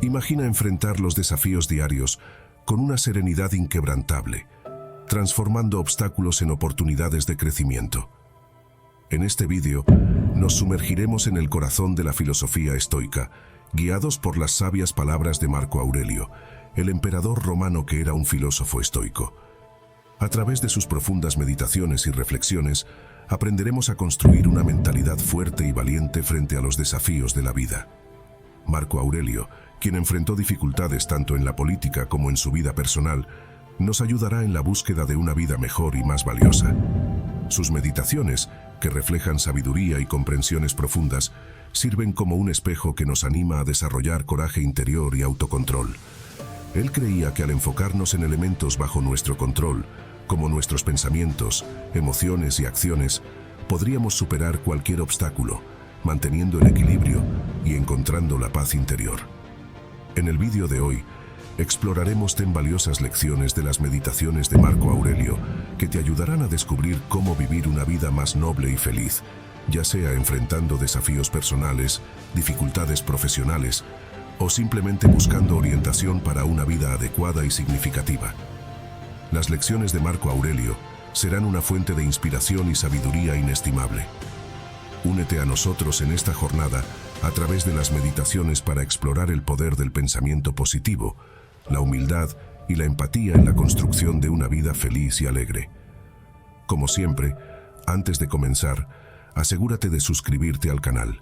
Imagina enfrentar los desafíos diarios con una serenidad inquebrantable, transformando obstáculos en oportunidades de crecimiento. En este vídeo, nos sumergiremos en el corazón de la filosofía estoica, guiados por las sabias palabras de Marco Aurelio, el emperador romano que era un filósofo estoico. A través de sus profundas meditaciones y reflexiones, aprenderemos a construir una mentalidad fuerte y valiente frente a los desafíos de la vida. Marco Aurelio, quien enfrentó dificultades tanto en la política como en su vida personal, nos ayudará en la búsqueda de una vida mejor y más valiosa. Sus meditaciones, que reflejan sabiduría y comprensiones profundas, sirven como un espejo que nos anima a desarrollar coraje interior y autocontrol. Él creía que al enfocarnos en elementos bajo nuestro control, como nuestros pensamientos, emociones y acciones, podríamos superar cualquier obstáculo, manteniendo el equilibrio y encontrando la paz interior. En el vídeo de hoy, exploraremos 10 valiosas lecciones de las meditaciones de Marco Aurelio que te ayudarán a descubrir cómo vivir una vida más noble y feliz, ya sea enfrentando desafíos personales, dificultades profesionales o simplemente buscando orientación para una vida adecuada y significativa. Las lecciones de Marco Aurelio serán una fuente de inspiración y sabiduría inestimable. Únete a nosotros en esta jornada a través de las meditaciones para explorar el poder del pensamiento positivo, la humildad y la empatía en la construcción de una vida feliz y alegre. Como siempre, antes de comenzar, asegúrate de suscribirte al canal.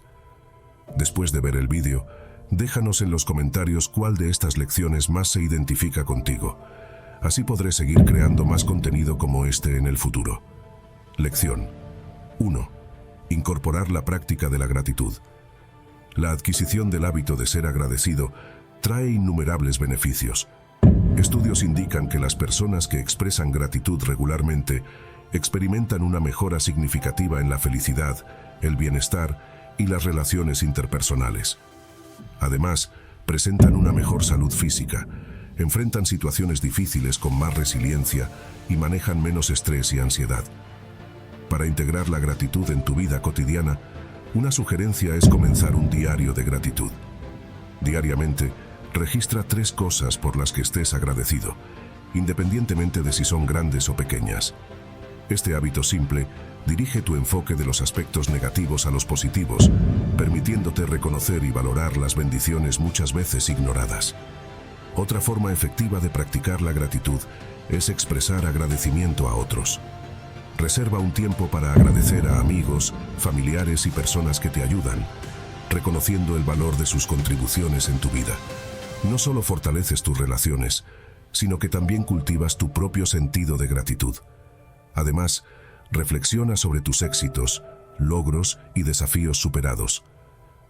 Después de ver el vídeo, déjanos en los comentarios cuál de estas lecciones más se identifica contigo. Así podré seguir creando más contenido como este en el futuro. Lección 1. Incorporar la práctica de la gratitud. La adquisición del hábito de ser agradecido trae innumerables beneficios. Estudios indican que las personas que expresan gratitud regularmente experimentan una mejora significativa en la felicidad, el bienestar y las relaciones interpersonales. Además, presentan una mejor salud física, enfrentan situaciones difíciles con más resiliencia y manejan menos estrés y ansiedad. Para integrar la gratitud en tu vida cotidiana, una sugerencia es comenzar un diario de gratitud. Diariamente, registra 3 cosas por las que estés agradecido, independientemente de si son grandes o pequeñas. Este hábito simple dirige tu enfoque de los aspectos negativos a los positivos, permitiéndote reconocer y valorar las bendiciones muchas veces ignoradas. Otra forma efectiva de practicar la gratitud es expresar agradecimiento a otros. Reserva un tiempo para agradecer a amigos, familiares y personas que te ayudan, reconociendo el valor de sus contribuciones en tu vida. No solo fortaleces tus relaciones, sino que también cultivas tu propio sentido de gratitud. Además, reflexiona sobre tus éxitos, logros y desafíos superados.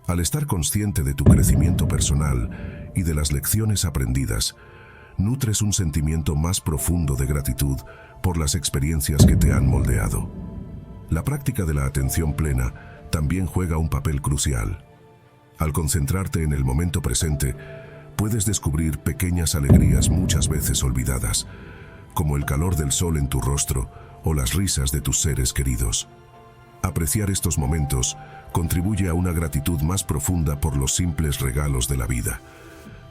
Al estar consciente de tu crecimiento personal y de las lecciones aprendidas, nutres un sentimiento más profundo de gratitud por las experiencias que te han moldeado. La práctica de la atención plena también juega un papel crucial. Al concentrarte en el momento presente, puedes descubrir pequeñas alegrías muchas veces olvidadas, como el calor del sol en tu rostro o las risas de tus seres queridos. Apreciar estos momentos contribuye a una gratitud más profunda por los simples regalos de la vida.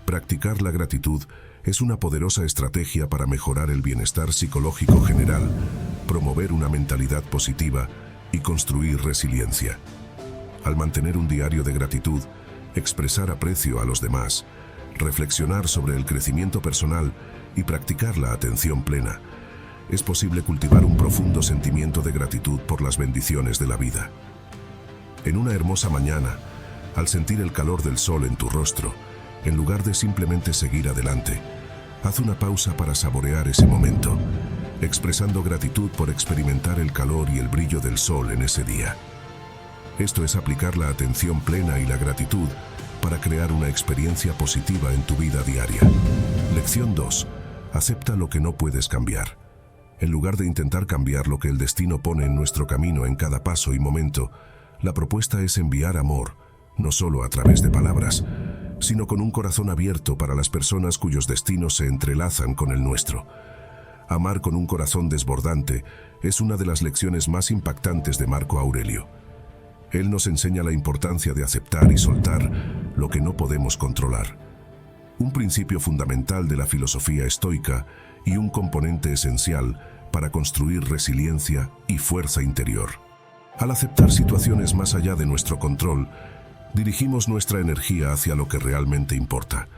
Practicar la gratitud es una poderosa estrategia para mejorar el bienestar psicológico general, promover una mentalidad positiva y construir resiliencia. Al mantener un diario de gratitud, expresar aprecio a los demás, reflexionar sobre el crecimiento personal y practicar la atención plena, es posible cultivar un profundo sentimiento de gratitud por las bendiciones de la vida. En una hermosa mañana, al sentir el calor del sol en tu rostro, en lugar de simplemente seguir adelante, haz una pausa para saborear ese momento, expresando gratitud por experimentar el calor y el brillo del sol en ese día. Esto es aplicar la atención plena y la gratitud para crear una experiencia positiva en tu vida diaria. Lección 2. Acepta lo que no puedes cambiar. En lugar de intentar cambiar lo que el destino pone en nuestro camino en cada paso y momento, la propuesta es enviar amor, no solo a través de palabras, sino con un corazón abierto para las personas cuyos destinos se entrelazan con el nuestro. Amar con un corazón desbordante es una de las lecciones más impactantes de Marco Aurelio. Él nos enseña la importancia de aceptar y soltar lo que no podemos controlar. un principio fundamental de la filosofía estoica y un componente esencial para construir resiliencia y fuerza interior. Al aceptar situaciones más allá de nuestro control, dirigimos nuestra energía hacia lo que realmente importa,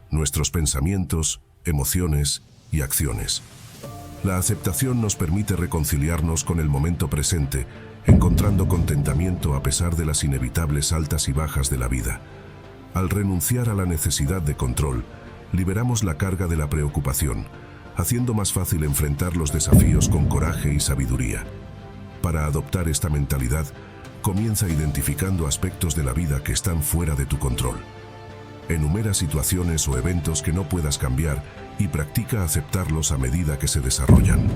nuestros pensamientos, emociones y acciones. La aceptación nos permite reconciliarnos con el momento presente, encontrando contentamiento a pesar de las inevitables altas y bajas de la vida. Al renunciar a la necesidad de control, liberamos la carga de la preocupación, haciendo más fácil enfrentar los desafíos con coraje y sabiduría. Para adoptar esta mentalidad, comienza identificando aspectos de la vida que están fuera de tu control. Enumera situaciones o eventos que no puedas cambiar y practica aceptarlos a medida que se desarrollan.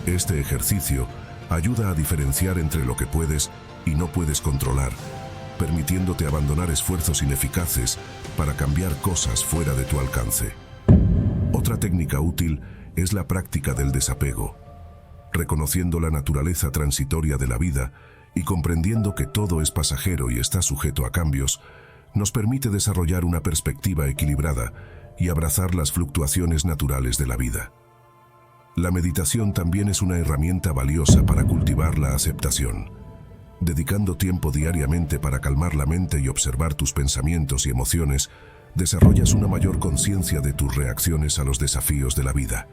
Este ejercicio ayuda a diferenciar entre lo que puedes y no puedes controlar, permitiéndote abandonar esfuerzos ineficaces para cambiar cosas fuera de tu alcance. Otra técnica útil es la práctica del desapego. Reconociendo la naturaleza transitoria de la vida y comprendiendo que todo es pasajero y está sujeto a cambios, nos permite desarrollar una perspectiva equilibrada y abrazar las fluctuaciones naturales de la vida. La meditación también es una herramienta valiosa para cultivar la aceptación. Dedicando tiempo diariamente para calmar la mente y observar tus pensamientos y emociones, desarrollas una mayor conciencia de tus reacciones a los desafíos de la vida.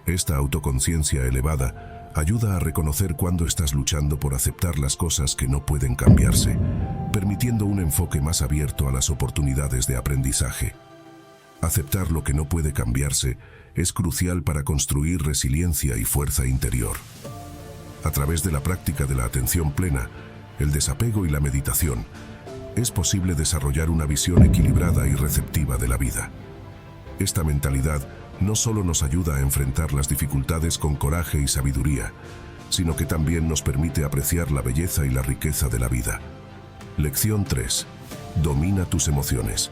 Esta autoconciencia elevada ayuda a reconocer cuándo estás luchando por aceptar las cosas que no pueden cambiarse, permitiendo un enfoque más abierto a las oportunidades de aprendizaje. Aceptar lo que no puede cambiarse es crucial para construir resiliencia y fuerza interior. A través de la práctica de la atención plena, el desapego y la meditación, es posible desarrollar una visión equilibrada y receptiva de la vida. Esta mentalidad no solo nos ayuda a enfrentar las dificultades con coraje y sabiduría, sino que también nos permite apreciar la belleza y la riqueza de la vida. Lección 3. Domina tus emociones.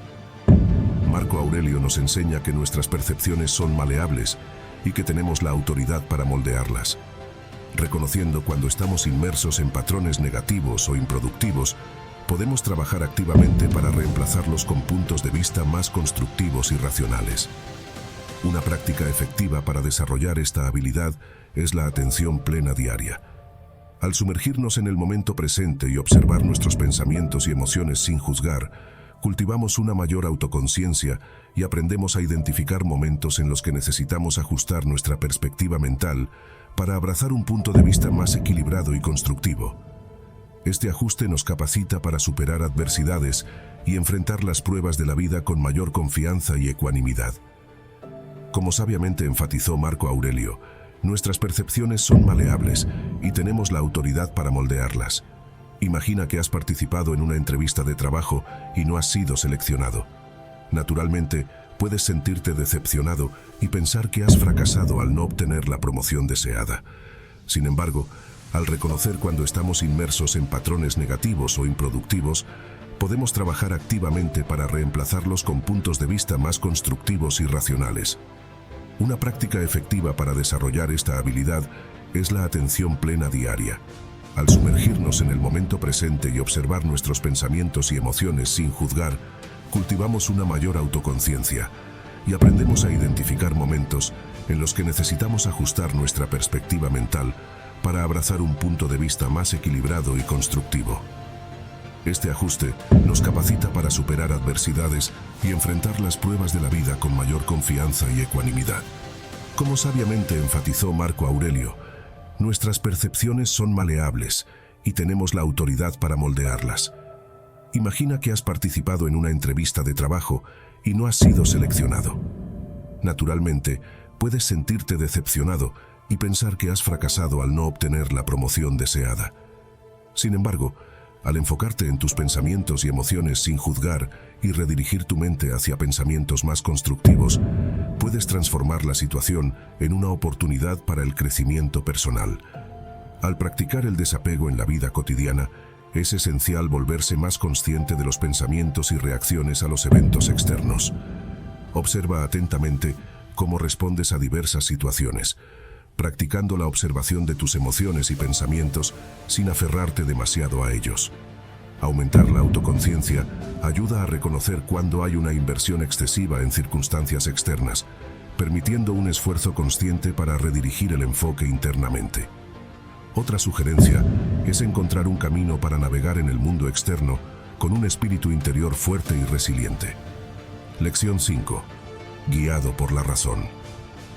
Marco Aurelio nos enseña que nuestras percepciones son maleables y que tenemos la autoridad para moldearlas. Reconociendo cuando estamos inmersos en patrones negativos o improductivos, podemos trabajar activamente para reemplazarlos con puntos de vista más constructivos y racionales. Una práctica efectiva para desarrollar esta habilidad es la atención plena diaria. Al sumergirnos en el momento presente y observar nuestros pensamientos y emociones sin juzgar, cultivamos una mayor autoconciencia y aprendemos a identificar momentos en los que necesitamos ajustar nuestra perspectiva mental para abrazar un punto de vista más equilibrado y constructivo. Este ajuste nos capacita para superar adversidades y enfrentar las pruebas de la vida con mayor confianza y ecuanimidad. Como sabiamente enfatizó Marco Aurelio, nuestras percepciones son maleables y tenemos la autoridad para moldearlas. Imagina que has participado en una entrevista de trabajo y no has sido seleccionado. Naturalmente, puedes sentirte decepcionado y pensar que has fracasado al no obtener la promoción deseada. Sin embargo, al reconocer cuando estamos inmersos en patrones negativos o improductivos, podemos trabajar activamente para reemplazarlos con puntos de vista más constructivos y racionales. Una práctica efectiva para desarrollar esta habilidad es la atención plena diaria. Al sumergirnos en el momento presente y observar nuestros pensamientos y emociones sin juzgar, cultivamos una mayor autoconciencia y aprendemos a identificar momentos en los que necesitamos ajustar nuestra perspectiva mental para abrazar un punto de vista más equilibrado y constructivo. Este ajuste nos capacita para superar adversidades y enfrentar las pruebas de la vida con mayor confianza y ecuanimidad. Como sabiamente enfatizó Marco Aurelio, nuestras percepciones son maleables y tenemos la autoridad para moldearlas. Imagina que has participado en una entrevista de trabajo y no has sido seleccionado. Naturalmente, puedes sentirte decepcionado y pensar que has fracasado al no obtener la promoción deseada. Sin embargo, al enfocarte en tus pensamientos y emociones sin juzgar y redirigir tu mente hacia pensamientos más constructivos, puedes transformar la situación en una oportunidad para el crecimiento personal. Al practicar el desapego en la vida cotidiana, es esencial volverse más consciente de los pensamientos y reacciones a los eventos externos. Observa atentamente cómo respondes a diversas situaciones, practicando la observación de tus emociones y pensamientos sin aferrarte demasiado a ellos. Aumentar la autoconciencia ayuda a reconocer cuando hay una inversión excesiva en circunstancias externas, permitiendo un esfuerzo consciente para redirigir el enfoque internamente. Otra sugerencia es encontrar un camino para navegar en el mundo externo con un espíritu interior fuerte y resiliente. Lección 5. Guiado por la razón.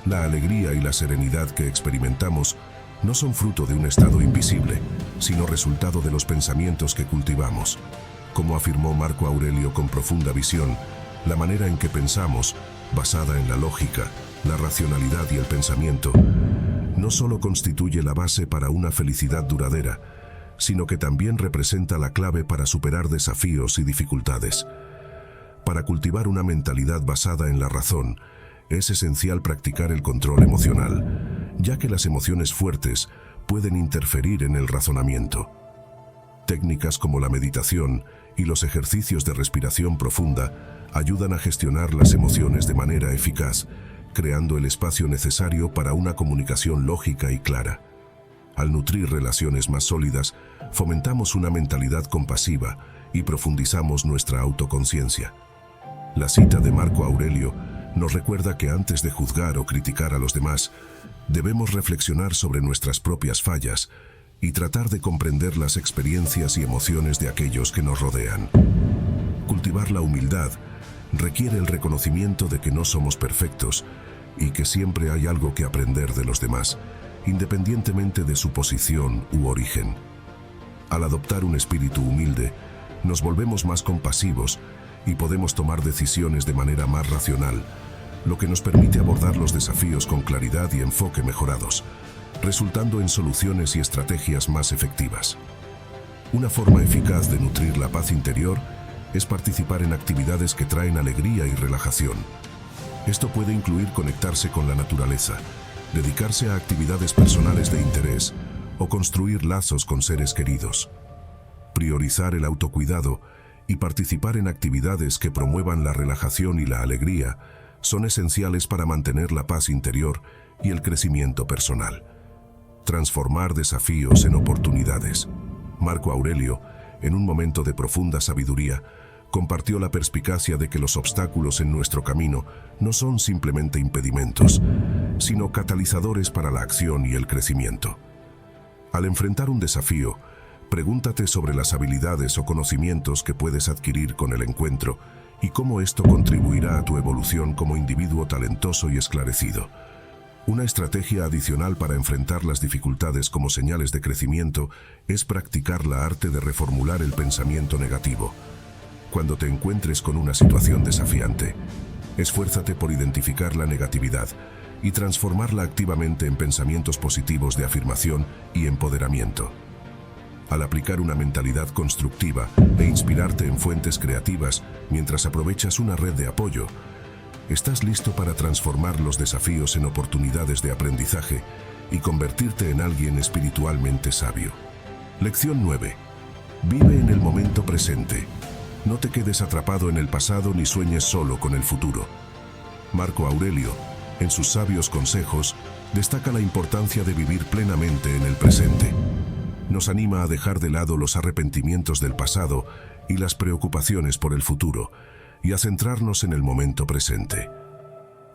La alegría y la serenidad que experimentamos no son fruto de un estado invisible, sino resultado de los pensamientos que cultivamos. Como afirmó Marco Aurelio con profunda visión, la manera en que pensamos, basada en la lógica, la racionalidad y el pensamiento, no solo constituye la base para una felicidad duradera, sino que también representa la clave para superar desafíos y dificultades. Para cultivar una mentalidad basada en la razón, es esencial practicar el control emocional, ya que las emociones fuertes pueden interferir en el razonamiento. Técnicas como la meditación y los ejercicios de respiración profunda ayudan a gestionar las emociones de manera eficaz, creando el espacio necesario para una comunicación lógica y clara. Al nutrir relaciones más sólidas, fomentamos una mentalidad compasiva y profundizamos nuestra autoconciencia. La cita de Marco Aurelio nos recuerda que antes de juzgar o criticar a los demás, debemos reflexionar sobre nuestras propias fallas y tratar de comprender las experiencias y emociones de aquellos que nos rodean. Cultivar la humildad requiere el reconocimiento de que no somos perfectos y que siempre hay algo que aprender de los demás, independientemente de su posición u origen. Al adoptar un espíritu humilde, nos volvemos más compasivos y podemos tomar decisiones de manera más racional, lo que nos permite abordar los desafíos con claridad y enfoque mejorados, resultando en soluciones y estrategias más efectivas. Una forma eficaz de nutrir la paz interior es participar en actividades que traen alegría y relajación. Esto puede incluir conectarse con la naturaleza, dedicarse a actividades personales de interés o construir lazos con seres queridos. Priorizar el autocuidado y participar en actividades que promuevan la relajación y la alegría son esenciales para mantener la paz interior y el crecimiento personal. Transformar desafíos en oportunidades. Marco Aurelio, en un momento de profunda sabiduría, compartió la perspicacia de que los obstáculos en nuestro camino no son simplemente impedimentos, sino catalizadores para la acción y el crecimiento. Al enfrentar un desafío, pregúntate sobre las habilidades o conocimientos que puedes adquirir con el encuentro y cómo esto contribuirá a tu evolución como individuo talentoso y esclarecido. Una estrategia adicional para enfrentar las dificultades como señales de crecimiento es practicar la arte de reformular el pensamiento negativo. Cuando te encuentres con una situación desafiante, esfuérzate por identificar la negatividad y transformarla activamente en pensamientos positivos de afirmación y empoderamiento. Al aplicar una mentalidad constructiva e inspirarte en fuentes creativas mientras aprovechas una red de apoyo, estás listo para transformar los desafíos en oportunidades de aprendizaje y convertirte en alguien espiritualmente sabio. Lección 9. Vive en el momento presente. No te quedes atrapado en el pasado ni sueñes solo con el futuro. Marco Aurelio, en sus sabios consejos, destaca la importancia de vivir plenamente en el presente. Nos anima a dejar de lado los arrepentimientos del pasado y las preocupaciones por el futuro, y a centrarnos en el momento presente.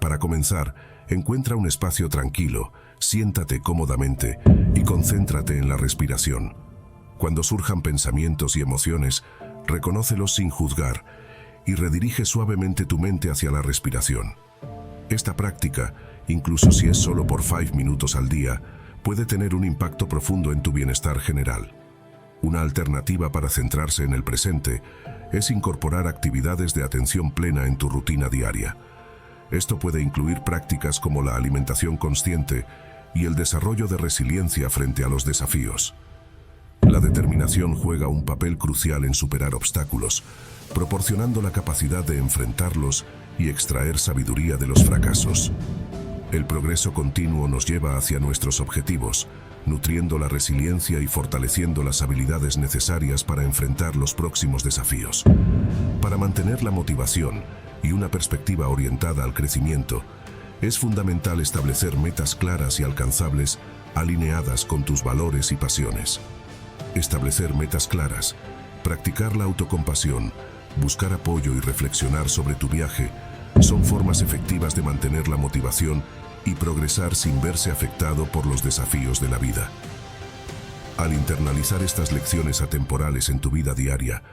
Para comenzar, encuentra un espacio tranquilo, siéntate cómodamente y concéntrate en la respiración. Cuando surjan pensamientos y emociones, reconócelos sin juzgar y redirige suavemente tu mente hacia la respiración. Esta práctica, incluso si es solo por 5 minutos al día, puede tener un impacto profundo en tu bienestar general. Una alternativa para centrarse en el presente es incorporar actividades de atención plena en tu rutina diaria. Esto puede incluir prácticas como la alimentación consciente y el desarrollo de resiliencia frente a los desafíos. La determinación juega un papel crucial en superar obstáculos, proporcionando la capacidad de enfrentarlos y extraer sabiduría de los fracasos. El progreso continuo nos lleva hacia nuestros objetivos, nutriendo la resiliencia y fortaleciendo las habilidades necesarias para enfrentar los próximos desafíos. Para mantener la motivación y una perspectiva orientada al crecimiento, es fundamental establecer metas claras y alcanzables, alineadas con tus valores y pasiones. Establecer metas claras Practicar la autocompasión, buscar apoyo y reflexionar sobre tu viaje son formas efectivas de mantener la motivación y progresar sin verse afectado por los desafíos de la vida. Al internalizar estas lecciones atemporales en tu vida diaria,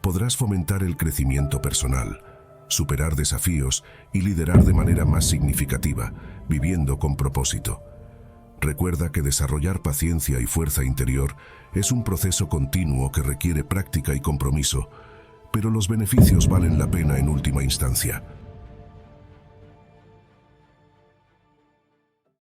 podrás fomentar el crecimiento personal, superar desafíos y liderar de manera más significativa, viviendo con propósito. Recuerda que desarrollar paciencia y fuerza interior es un proceso continuo que requiere práctica y compromiso, pero los beneficios valen la pena en última instancia.